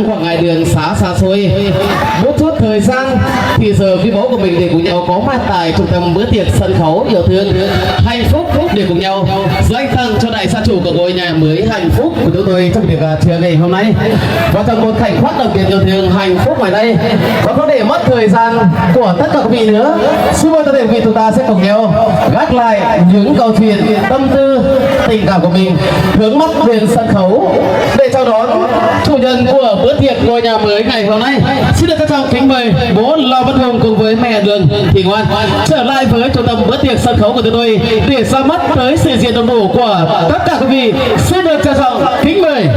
Khoảng ngày đường xa xôi, một chút thời gian thì giờ quý báu của mình để cùng nhau có mặt tại trung tâm bữa tiệc sân khấu yêu thương hạnh phúc để cùng nhau dâng tặng cho đại gia chủ của ngôi nhà mới hạnh phúc của chúng tôi trong việc trưa ngày hôm nay. Và trong một khoảnh khắc đặc biệt yêu thương hạnh phúc ngoài đây, và có để mất thời gian của tất cả quý vị nữa, xin mời tất cả quý vị chúng ta sẽ cùng nhau gác lại những câu chuyện tâm tư tình cảm của mình, hướng mắt về sân khấu để chào đón chủ nhân của bữa tiệc ngôi nhà mới ngày hôm nay. Xin được trân trọng kính mời bố Lò Văn Hùng cùng với mẹ Đường Thị Ngoan trở lại với trung tâm bữa tiệc sân khấu của chúng tôi để ra mắt tới sự diện đông đủ của tất cả quý vị. Xin được trân trọng kính mời.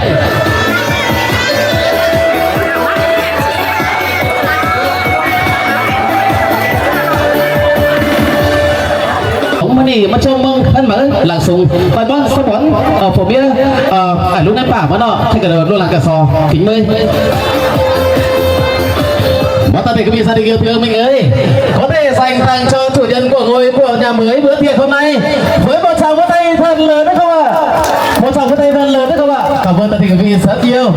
thì mà trông mong thân mở làng sùng bài bón sắp bón phổ biến lúc nãy bảo mà nó thay cả đời luôn là cả sò kính mơi và toàn thể quý vị gia đình yêu thương mình ơi, có thể dành tặng cho chủ nhân của ngôi của nhà mới bữa tiệc hôm nay với một tràng vỗ tay thật lớn đấy không ạ? Một tràng vỗ tay thật lớn đấy không ạ? Cảm ơn toàn thể quý vị rất nhiều.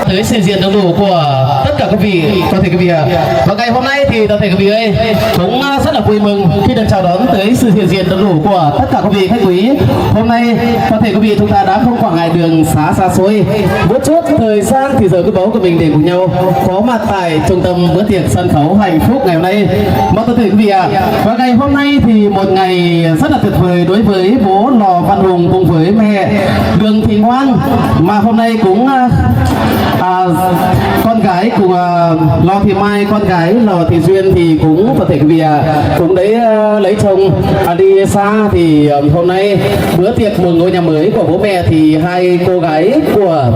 Tới sự diện đông đủ của tất cả quý vị, toàn thể quý vị ạ. Và ngày hôm nay thì toàn thể quý vị ơi cũng rất là vui mừng khi được chào đón tới sự hiện diện đông đủ của tất cả quý vị khách quý. Hôm nay toàn thể quý vị chúng ta đã không quản ngại đường xá xa xôi, một chút thời gian thì giờ quý báu của mình để cùng nhau có mặt tại trung tâm bữa tiệc sân khấu hạnh phúc ngày hôm nay. Mong toàn thể quý vị ạ. Và ngày hôm nay thì một ngày rất là tuyệt vời đối với bố Lò Văn Hùng cùng với mẹ Đường Thị Ngoan, mà hôm nay cũng con gái của Lò Thị Mai, con gái Lò Thị Duyên thì cũng có thể quý vị cũng đấy lấy chồng đi xa, thì hôm nay bữa tiệc mừng ngôi nhà mới của bố mẹ thì hai cô gái của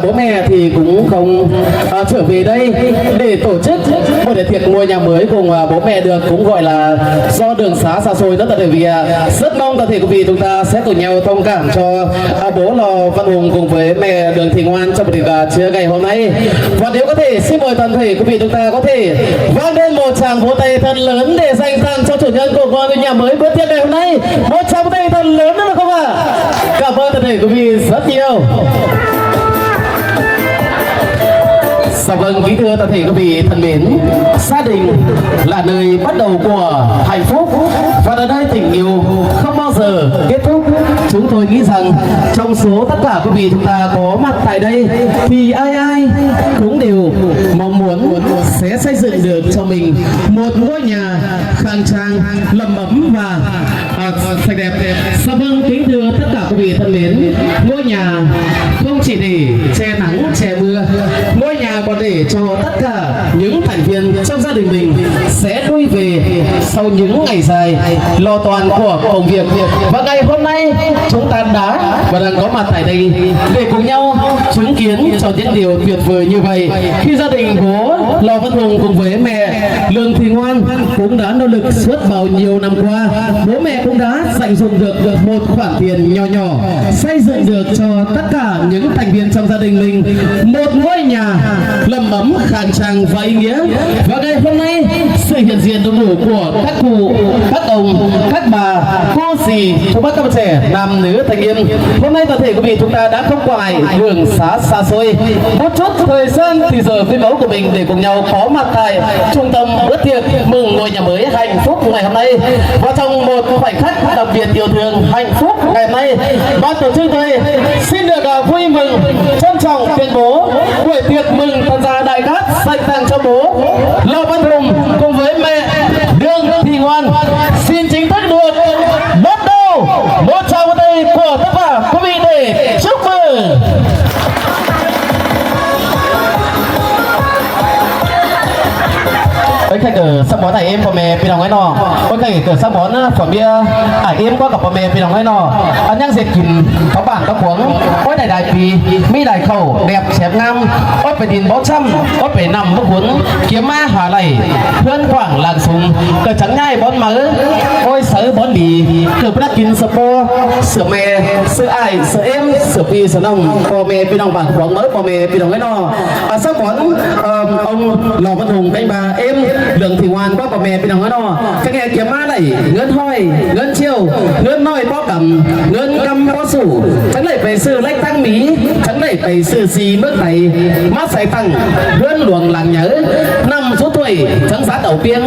bố mẹ thì cũng không trở về đây để tổ chức một bữa tiệc ngôi nhà mới cùng bố mẹ được, cũng gọi là do đường xá xa xôi rất là để vì rất mong toàn thể quý vị chúng ta sẽ cùng nhau thông cảm cho bố Lò Văn Hùng cùng với mẹ Đường Thị Ngoan trong buổi trưa ngày hôm nay. Và nếu có thể xin mời toàn thể quý vị chúng ta có thể vang lên một tràng vỗ tay thật lớn để dành tặng cho chủ nhân của ngôi nhà mới bữa tiệc ngày hôm nay. Một tràng vỗ tay thật lớn nữa không ạ? Cảm ơn toàn thể quý vị rất nhiều. Dạ vâng, kính thưa toàn thể quý vị thân mến, gia đình là nơi bắt đầu của hạnh phúc và là nơi tình yêu không bao giờ kết thúc. Chúng tôi nghĩ rằng trong số tất cả quý vị chúng ta có mặt tại đây thì ai cũng đều mong muốn sẽ xây dựng được cho mình một ngôi nhà khang trang, đầm ấm và sạch đẹp. Dạ vâng, kính thưa tất cả quý vị thân mến, ngôi nhà không chỉ để che nắng che mưa, ngôi nhà còn để cho tất cả những thành viên trong gia đình mình sẽ lui về sau những ngày dài lo toan của công việc. Và ngày hôm nay chúng ta đã và đang có mặt tại đây để cùng nhau chứng kiến cho những điều tuyệt vời như vậy, khi gia đình bố Lò Văn Hùng cùng với mẹ Lương Thị Ngoan cũng đã nỗ lực suốt bao nhiêu năm qua. Bố mẹ cũng đã dành dụng được một khoản tiền nhỏ nhỏ, xây dựng được cho tất cả những thành viên trong gia đình mình một ngôi nhà đầm ấm khang trang và ý nghĩa. Và ngày hôm nay sự hiện diện đông đủ của các cụ, các ông, các bà, cô dì, chú bác các trẻ, nam nữ thanh niên, hôm nay toàn thể quý vị chúng ta đã không quản đường xá xa xôi, một chút thời gian thì giờ quý báu của mình để cùng nhau có mặt tại trung tâm bữa tiệc mừng ngôi nhà mới hạnh phúc ngày hôm nay. Và trong một khoảnh khắc đặc biệt yêu thương hạnh phúc ngày hôm nay, ban tổ chức tôi xin được vui mừng trân trọng tuyên bố buổi tiệc mừng tân gia đại cát dành tặng cho bố Lò Văn Hùng cùng với mẹ Đường Thị Ngoan xin chính thức được bắt đầu. Một tràng vỗ tay của tất cả quý vị để chúc mừng. Ôi khách ở sắp bón này em của mẹ phi đồng ấy nọ. Ôi khách ở sắp bón của bia em qua của mẹ phi đồng ấy nọ. Anh nhang dệt kìm có bản có cuống. Ôi đại đại phi mi đại khẩu đẹp chém ngam. Ôi phải tin bó trăm. Ôi phải nằm bước cuốn kiếm ma hỏa lầy. Hương quảng làng súng cờ trắng nhai bón mỡ. Ôi sớ bón bì cờ bát kín sờ po sửa mẹ sửa ai sửa em sửa phi sửa nông của mẹ phi đồng bản cuống mỡ của mẹ phi đồng ấy nọ. Sắp bón ông Lò Văn Hùng đánh bà em Đường Thị Ngoan có bà mẹ bên đồng đó các nghe kiếm má này ngân hoi ngân chiều ngân nói bó cầm ngân cầm bó sủ chẳng lẽ phải sư lách tăng mí chẳng lẽ phải sư xì bước này mắt sai tăng ngân luồng làng nhớ năm số tuổi chẳng giá đầu piêng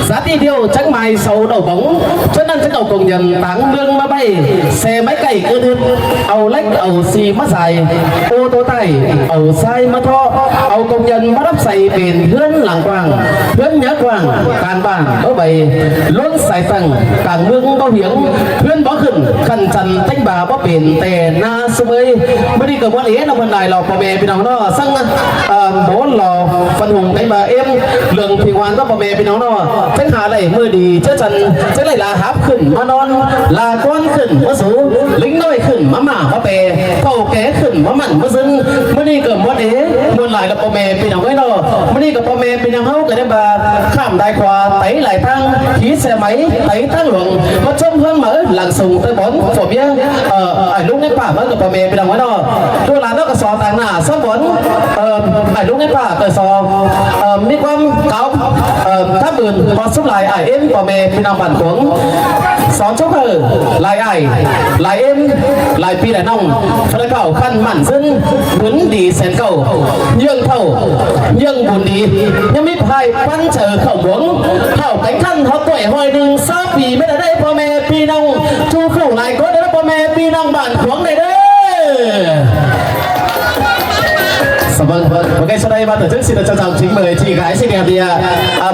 giá ti điêu chẳng mai sầu đầu bóng cho nên chẳng đầu công nhân táng lương mà bay xe máy cày cơ đơn ầu lách ầu xì mắt dài ô tô tay ầu sai mắt tho ầu công nhân mắt đắp xây bền hương làng quàng hương nhớ quàng càn bản có bầy luôn sải tầng càng mương bao hiếng hương bó khẩn khẩn trần thanh bà bó bền tè na sông ơi mới đi cầm quan lý là bên này lò bò mẹ bên nào nó sang bố Lò Văn Hùng đánh bà em Lương Thị Ngoan có bò mẹ bên nào nó tránh hà này mưa đi chết trần tránh này là hấp khẩn mà non là con khẩn mà số lính nói khẩn mà mà bè cầu ké khẩn mà mặn mà dưng mới đi cầm mất đế muốn lại là bò mè bị nào ấy nó mới đi cầm bò mè bị nào hấu cái đấy bà khảm đại quà tấy lại thang khí xe máy tấy thang luồng mà trông hơn mở làng sùng tới bón phổ biến ở lúc ấy bà mới cầm bò mè bị nào ấy nó tôi là nó có sò tàng nà sắp bón ở lúc ấy bà cởi sò mi quan cáo tháp bườn còn xúc lại ải em bò mè bị nào bản cuống xóm chốc hở lại em lại pi đại nòng phải cầu khăn mặn dân muốn đi xén cầu nhường thầu nhường buồn đi nhưng mít hai quan chờ khẩu muốn khẩu cánh khăn họ tuổi hồi đừng sao vì mới ở đây bò mè pi nòng chu khẩu lại có đấy bò mè pi nòng bản cuống này đấy. Vâng, và ngay sau đây ban tổ chức xin được trân trọng kính mời chị gái xinh đẹp thì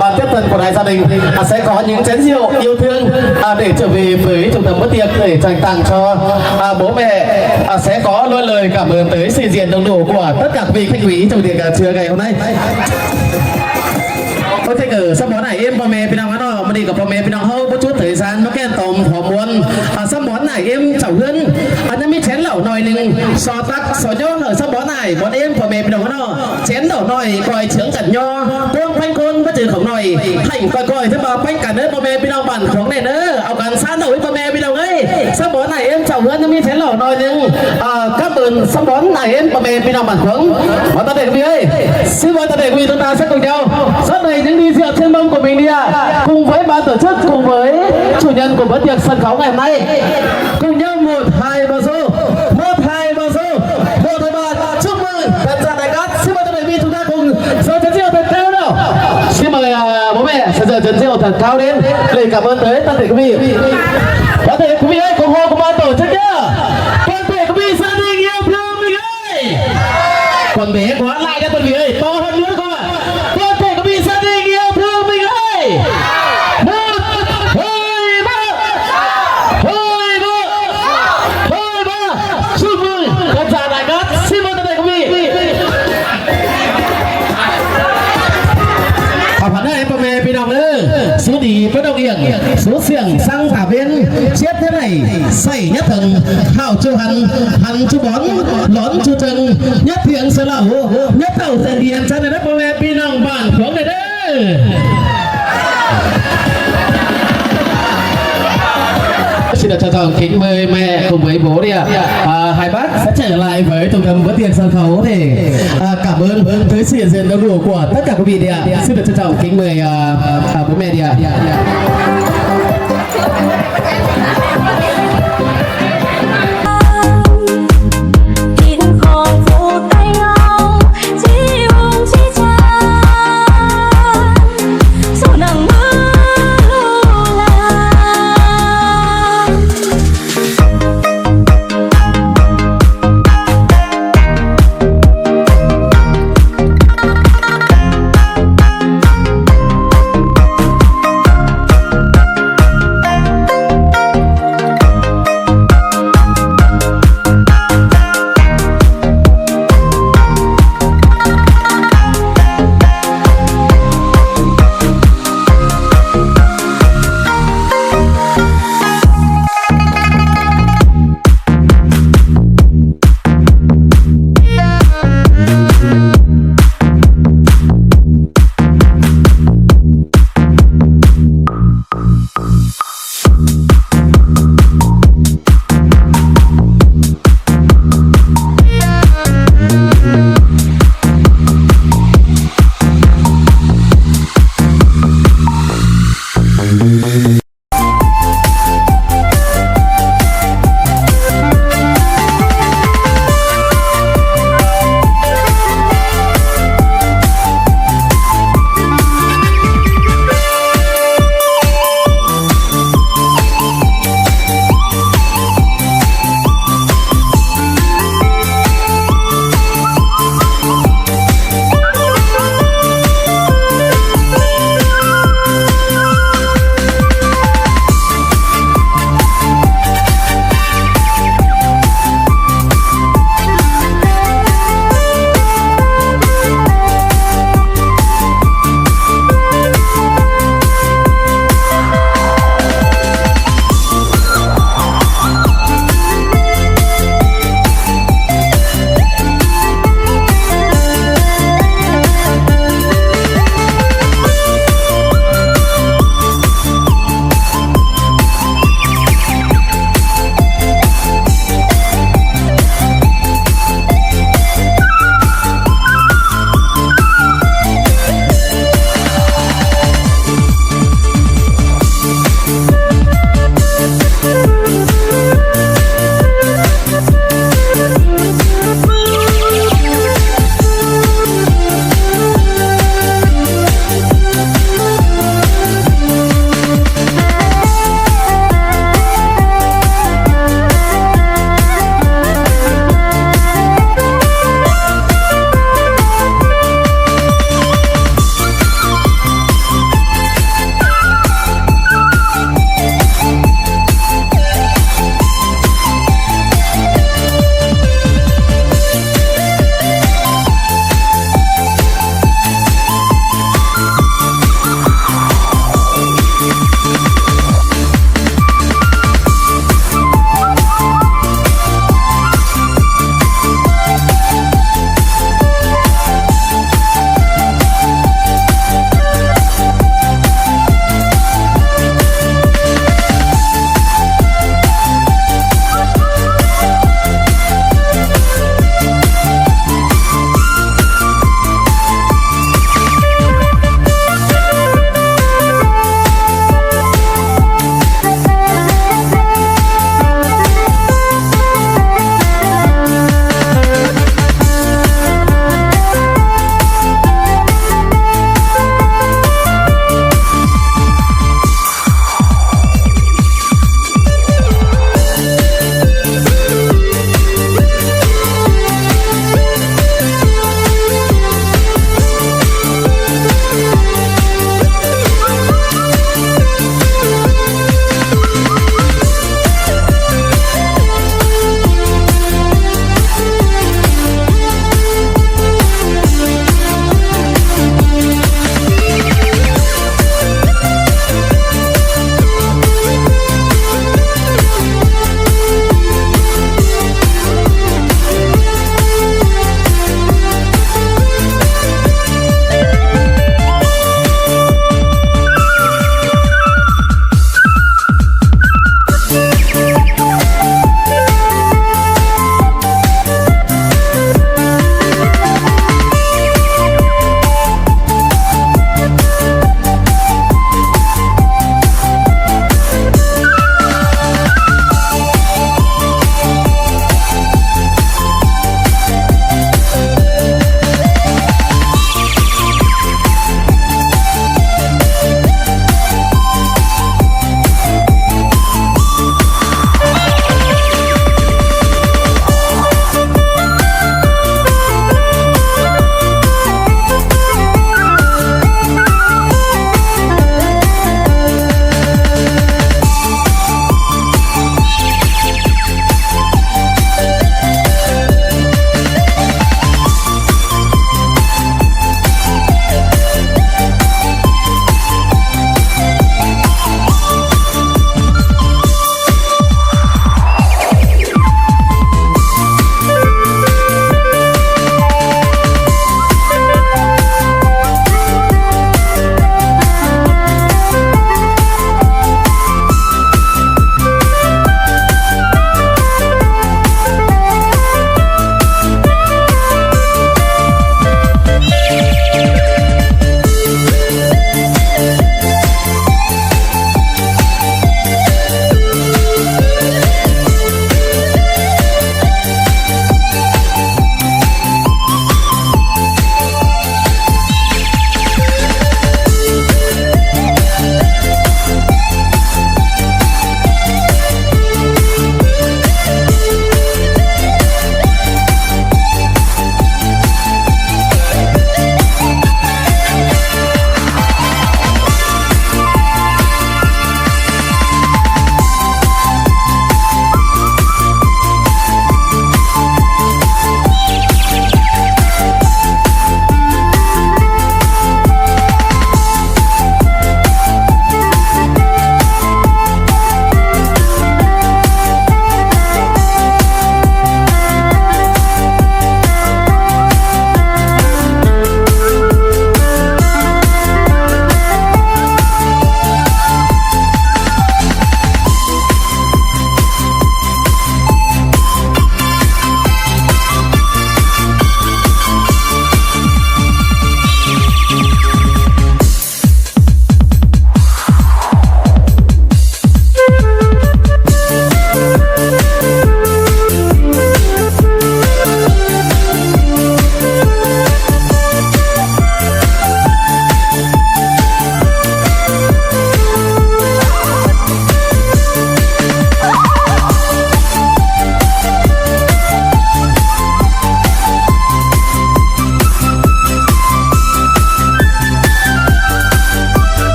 ban tiếp tân của đại gia đình sẽ có những chén rượu yêu thương để trở về với trung tâm bữa tiệc để dành tặng cho bố mẹ, sẽ có đôi lời cảm ơn tới sự diện đông đủ của tất cả vị khách quý trong tiệc trưa ngày hôm nay. Có thể ở sau món này em bò mè bên nào đó mà đi gặp bò mè bên nào hâu có chút thời gian nó kèn tòm thỏ muôn sau món này em chảo hơn anh mới chén lẩu nồi nừng sò tắc sò nhó ở sau món này bọn em bò mè bên nào đó chén lẩu nồi coi trứng cẩn nho cuông phanh côn bắt trừ khổng nồi thành coi thế mà phanh cả nơi bò mè bên nào bản khổng này nữa ao cần sát nổi bò mè bên nào ấy sau món này em chảo hơn anh mới chén lẩu nồi nừng các bườn sau món này em bò mè bên nào bản khổng bọn ta để quý ơi xin mời ta để quý chúng ta sẽ cùng nhau rất đầy những đi rượu trên mông của mình đi cùng với ban tổ chức cùng với chủ nhân của bữa tiệc sân khấu ngày hôm nay cùng nhau 1 2 3 số 1 2 3 số 1 2 3 chúc mừng tất cả đại cát xin mời quý vị chúng ta cùng giơ chén rượu thật cao nào xin mời bố mẹ sẽ giơ chén rượu thật cao lên để cảm ơn tới tất cả quý vị có thể quý vị ơi cùng hô của ban tổ chức nhá toàn thể quý vị gia đình yêu thương mình ơi còn bé quá lại các quý vị ơi to hơn nữa không ạ toàn thể quý vị gia đình yêu thương mình ơi 1 2 3 chúc mừng tất cả đại cát xin mời tất cả quý vị học hẳn đây bố mẹ bị đồng nữa số đi với đồng yên số xiềng sang thả bên chết thế này xảy nhất thần hảo chu hắn chu bón lón chu trần nhất thiện sơ lẩu nhất tàu tiền điện cho nên bố mẹ bị đồng bản xuống này đấy. Xin được trân trọng kính mời mẹ cùng với bố đi ạ. Hai bác sẽ trở lại với trung tâm bữa tiệc sân khấu để cảm ơn tới sự hiện diện đông đủ của tất cả quý vị đi ạ. Xin được trân trọng kính mời bố mẹ đi ạ.